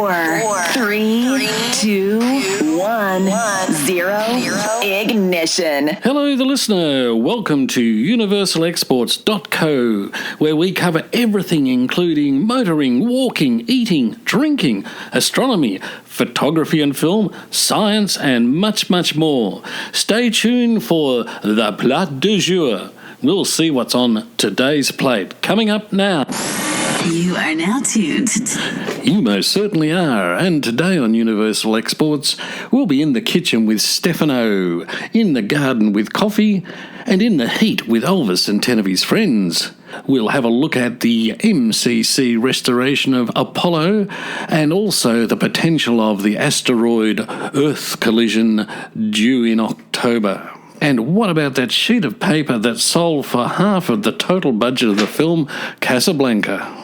Four, three, two, one, zero. Ignition. Hello, the listener. Welcome to universalexports.co, where we cover everything including motoring, walking, eating, drinking, astronomy, photography and film, science, and much, much more. Stay tuned for the Plat du Jour. We'll see what's on today's plate. Coming up now. You are now tuned. You most certainly are. And today on Universal Exports, we'll be in the kitchen with Stafano, in the garden with coffee, and in the heat with Elvis and 10 of his friends. We'll have a look at the MCC restoration of Apollo and also the potential of the Asteroid Earth collision due in October. And what about that sheet of paper that sold for half of the total budget of the film Casablanca?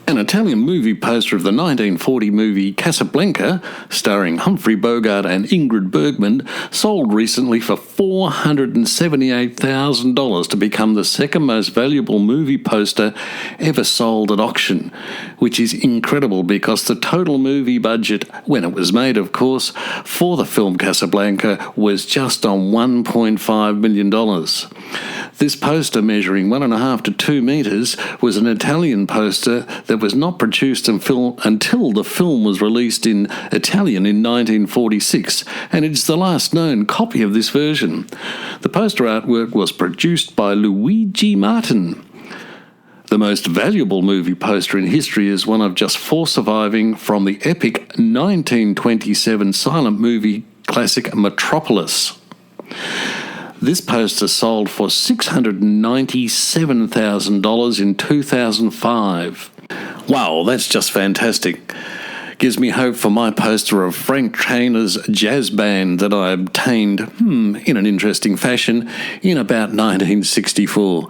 An Italian movie poster of the 1940 movie Casablanca, starring Humphrey Bogart and Ingrid Bergman, sold recently for $478,000 to become the second most valuable movie poster ever sold at auction, which is incredible because the total movie budget, when it was made of course, for the film Casablanca was just on $1.5 million. This poster, measuring 1.5 to 2 metres, was an Italian poster that was not produced until the film was released in Italian in 1946, and it's the last known copy of this version. The poster artwork was produced by Luigi Martin. The most valuable movie poster in history is one of just 4 surviving from the epic 1927 silent movie classic Metropolis. This poster sold for $697,000 in 2005. Wow, that's just fantastic. Gives me hope for my poster of Frank Trainor's jazz band that I obtained, in an interesting fashion, in about 1964.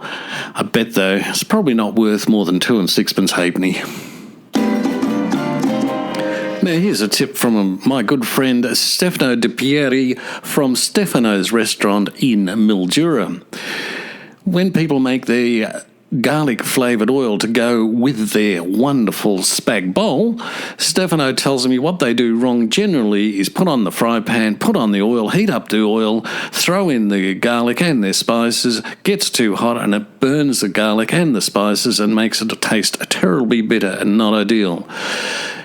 I bet, though, it's probably not worth more than 2 6 halfpenny. Now, here's a tip from my good friend Stefano Di Pieri from Stefano's restaurant in Mildura. When people make their garlic-flavoured oil to go with their wonderful spag bowl, Stefano tells me what they do wrong generally is put on the fry pan, put on the oil, heat up the oil, throw in the garlic and their spices, gets too hot and it burns the garlic and the spices and makes it taste terribly bitter and not ideal.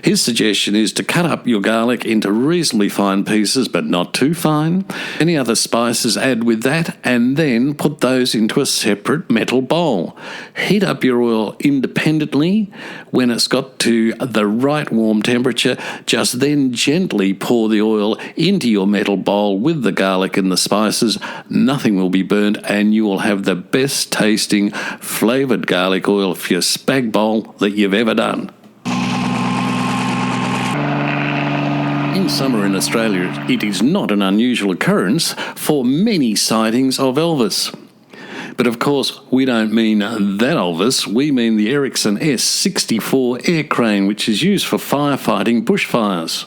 His suggestion is to cut up your garlic into reasonably fine pieces, but not too fine. Any other spices add with that, and then put those into a separate metal bowl. Heat up your oil independently. When it's got to the right warm temperature, just then gently pour the oil into your metal bowl with the garlic and the spices. Nothing will be burnt, and you will have the best tasting flavoured garlic oil for your spag bowl that you've ever done. In summer in Australia, it is not an unusual occurrence for many sightings of Elvis. But of course, we don't mean that Elvis, we mean the Ericsson S-64 air crane, which is used for firefighting bushfires.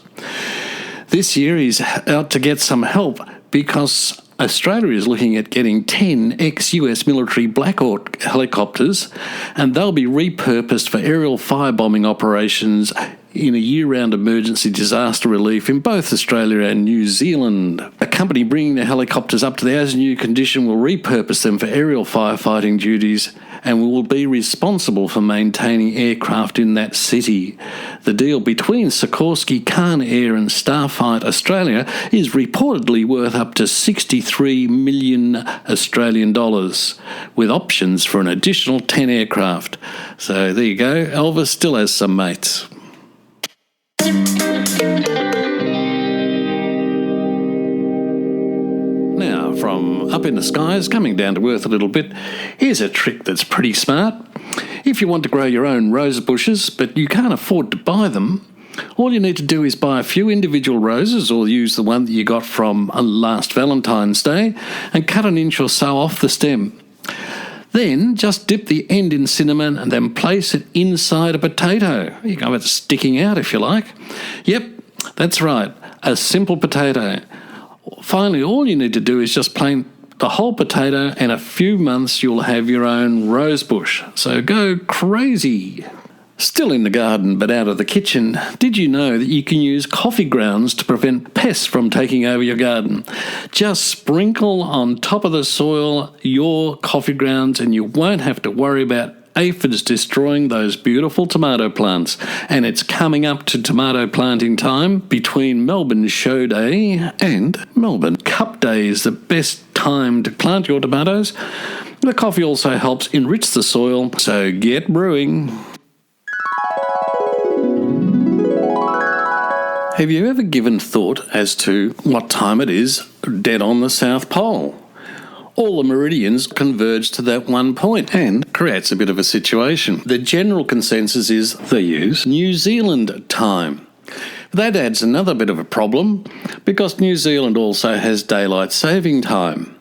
This year he's out to get some help because Australia is looking at getting 10 ex-US military Black Hawk helicopters, and they'll be repurposed for aerial firebombing operations in a year-round emergency disaster relief in both Australia and New Zealand. A company bringing the helicopters up to the as-new condition will repurpose them for aerial firefighting duties and will be responsible for maintaining aircraft in that city. The deal between Sikorsky, Khan Air and Starfight Australia is reportedly worth up to 63 million Australian dollars, with options for an additional 10 aircraft. So there you go, Elvis still has some mates. Now, from up in the skies, coming down to earth a little bit, here's a trick that's pretty smart. If you want to grow your own rose bushes, but you can't afford to buy them, all you need to do is buy a few individual roses or use the one that you got from last Valentine's Day and cut an inch or so off the stem. Then just dip the end in cinnamon and then place it inside a potato. You can have it sticking out if you like. Yep, that's right, a simple potato. Finally, all you need to do is just plant the whole potato, and a few months you'll have your own rose bush. So go crazy. Still in the garden but out of the kitchen, did you know that you can use coffee grounds to prevent pests from taking over your garden? Just sprinkle on top of the soil your coffee grounds and you won't have to worry about aphids destroying those beautiful tomato plants. And it's coming up to tomato planting time. Between Melbourne Show Day and Melbourne Cup Day is the best time to plant your tomatoes. The coffee also helps enrich the soil, so get brewing. Have you ever given thought as to what time it is dead on the South Pole? All the meridians converge to that one point and creates a bit of a situation. The general consensus is they use New Zealand time. That adds another bit of a problem because New Zealand also has daylight saving time,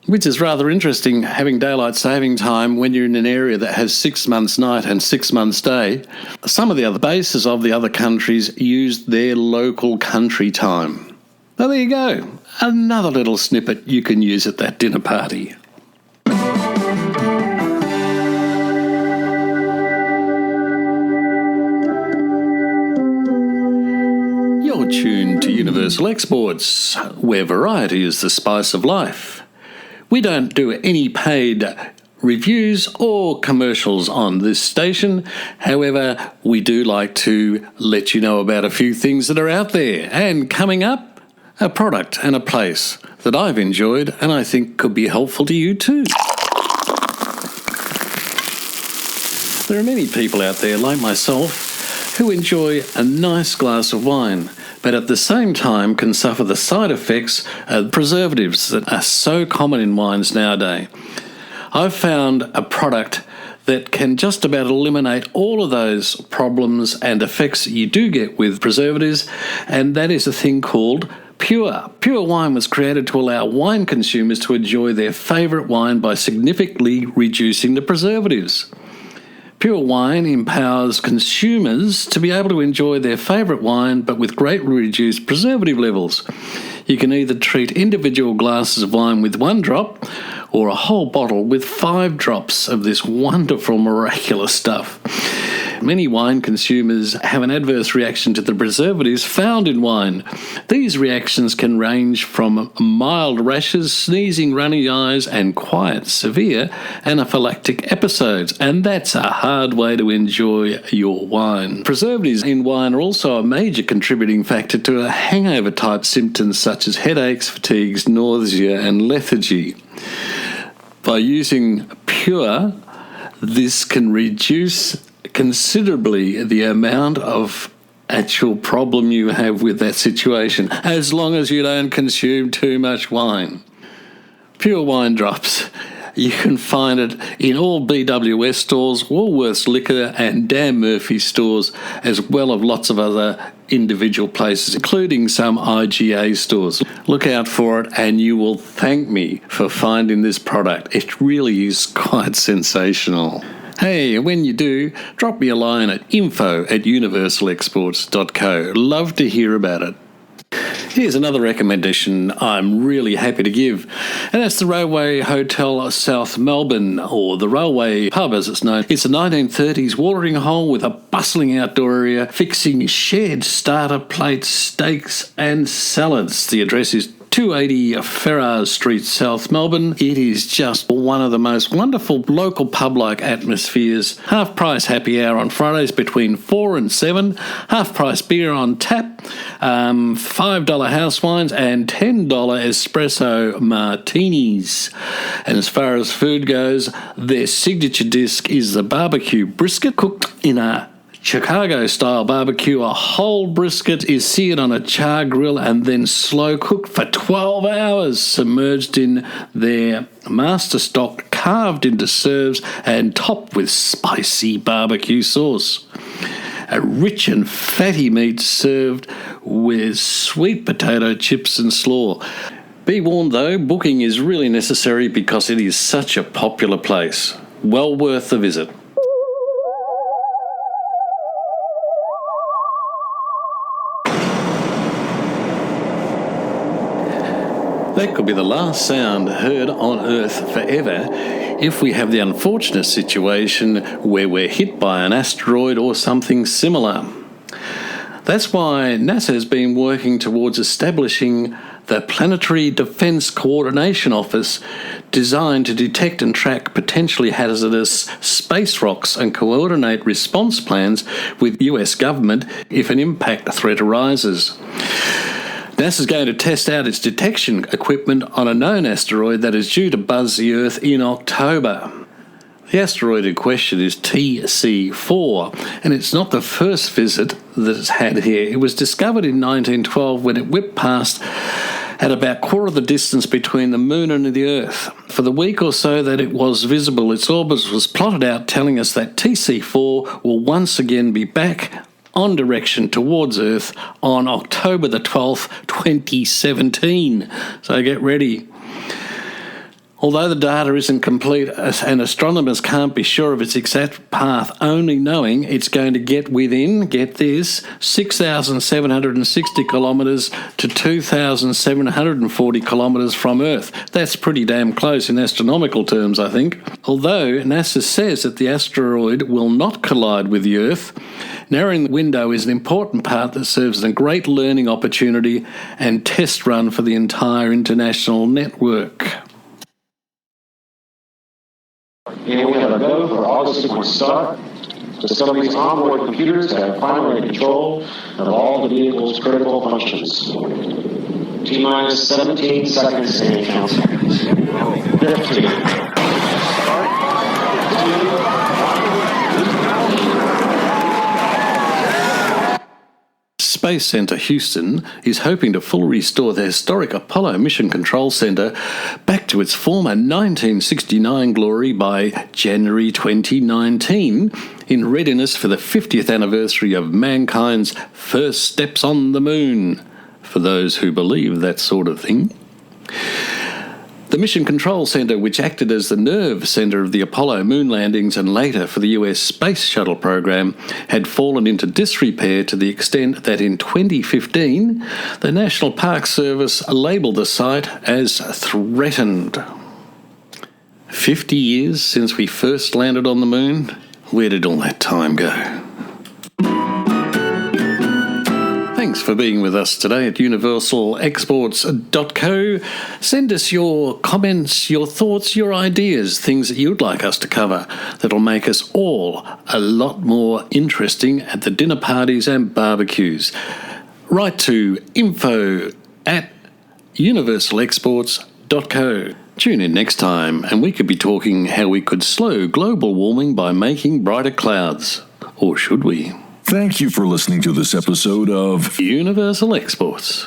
which is rather interesting, having daylight saving time when you're in an area that has 6 months night and 6 months day. Some of the other bases of the other countries use their local country time. Well, there you go. Another little snippet you can use at that dinner party. You're tuned to Universal Exports, where variety is the spice of life. We don't do any paid reviews or commercials on this station. However, we do like to let you know about a few things that are out there. And coming up, a product and a place that I've enjoyed and I think could be helpful to you too. There are many people out there like myself who enjoy a nice glass of wine, but at the same time can suffer the side effects of preservatives that are so common in wines nowadays. I've found a product that can just about eliminate all of those problems and effects you do get with preservatives, and that is a thing called Pure. Pure wine was created to allow wine consumers to enjoy their favourite wine by significantly reducing the preservatives. Pure wine empowers consumers to be able to enjoy their favourite wine but with greatly reduced preservative levels. You can either treat individual glasses of wine with 1 drop or a whole bottle with 5 drops of this wonderful, miraculous stuff. Many wine consumers have an adverse reaction to the preservatives found in wine. These reactions can range from mild rashes, sneezing, runny eyes, and quiet, severe anaphylactic episodes, and that's a hard way to enjoy your wine. Preservatives in wine are also a major contributing factor to hangover-type symptoms such as headaches, fatigues, nausea, and lethargy. By using Pure, this can reduce considerably the amount of actual problem you have with that situation, as long as you don't consume too much wine. Pure wine drops. You can find it in all BWS stores, Woolworths Liquor and Dan Murphy's stores, as well as lots of other individual places, including some IGA stores. Look out for it and you will thank me for finding this product. It really is quite sensational. Hey, when you do, drop me a line at info@universalexports.co. Love to hear about it. Here's another recommendation I'm really happy to give, and that's the Railway Hotel South Melbourne, or the Railway Pub as it's known. It's a 1930s watering hole with a bustling outdoor area fixing shared starter plates, steaks and salads. The address is 280 Ferrars Street, South Melbourne. It is just one of the most wonderful local pub-like atmospheres. Half-price happy hour on Fridays between 4 and 7. Half-price beer on tap. $5 house wines and $10 espresso martinis. And as far as food goes, their signature dish is the barbecue brisket cooked in a Chicago-style barbecue. A whole brisket is seared on a char grill and then slow-cooked for 12 hours, submerged in their master stock, carved into serves and topped with spicy barbecue sauce. A rich and fatty meat served with sweet potato chips and slaw. Be warned though, booking is really necessary because it is such a popular place. Well worth the visit. That could be the last sound heard on Earth forever if we have the unfortunate situation where we're hit by an asteroid or something similar. That's why NASA has been working towards establishing the Planetary Defense Coordination Office, designed to detect and track potentially hazardous space rocks and coordinate response plans with the US government if an impact threat arises. NASA is going to test out its detection equipment on a known asteroid that is due to buzz the Earth in October. The asteroid in question is TC4, and it's not the first visit that it's had here. It was discovered in 1912 when it whipped past at about quarter the distance between the Moon and the Earth. For the week or so that it was visible, its orbit was plotted out, telling us that TC4 will once again be back on direction towards Earth on October the 12th, 2017. So get ready. Although the data isn't complete and astronomers can't be sure of its exact path, only knowing it's going to get within, get this, 6,760 kilometres to 2,740 kilometres from Earth. That's pretty damn close in astronomical terms, I think. Although NASA says that the asteroid will not collide with the Earth, narrowing the window is an important part that serves as a great learning opportunity and test run for the entire international network. And we have a go for auto sequence start. Discovery's onboard computers have primary control of all the vehicle's critical functions. T-minus 17 seconds and counting. 15. Space Center Houston is hoping to fully restore the historic Apollo Mission Control Center back to its former 1969 glory by January 2019, in readiness for the 50th anniversary of mankind's first steps on the moon, for those who believe that sort of thing. The Mission Control Center, which acted as the nerve center of the Apollo moon landings and later for the US Space Shuttle program, had fallen into disrepair to the extent that in 2015, the National Park Service labelled the site as threatened. 50 years since we first landed on the moon? Where did all that time go? Thanks for being with us today at universalexports.co. Send us your comments, your thoughts, your ideas, things that you'd like us to cover that'll make us all a lot more interesting at the dinner parties and barbecues. Write to info@universalexports.co. Tune in next time and we could be talking how we could slow global warming by making brighter clouds. Or should we? Thank you for listening to this episode of Universal Exports.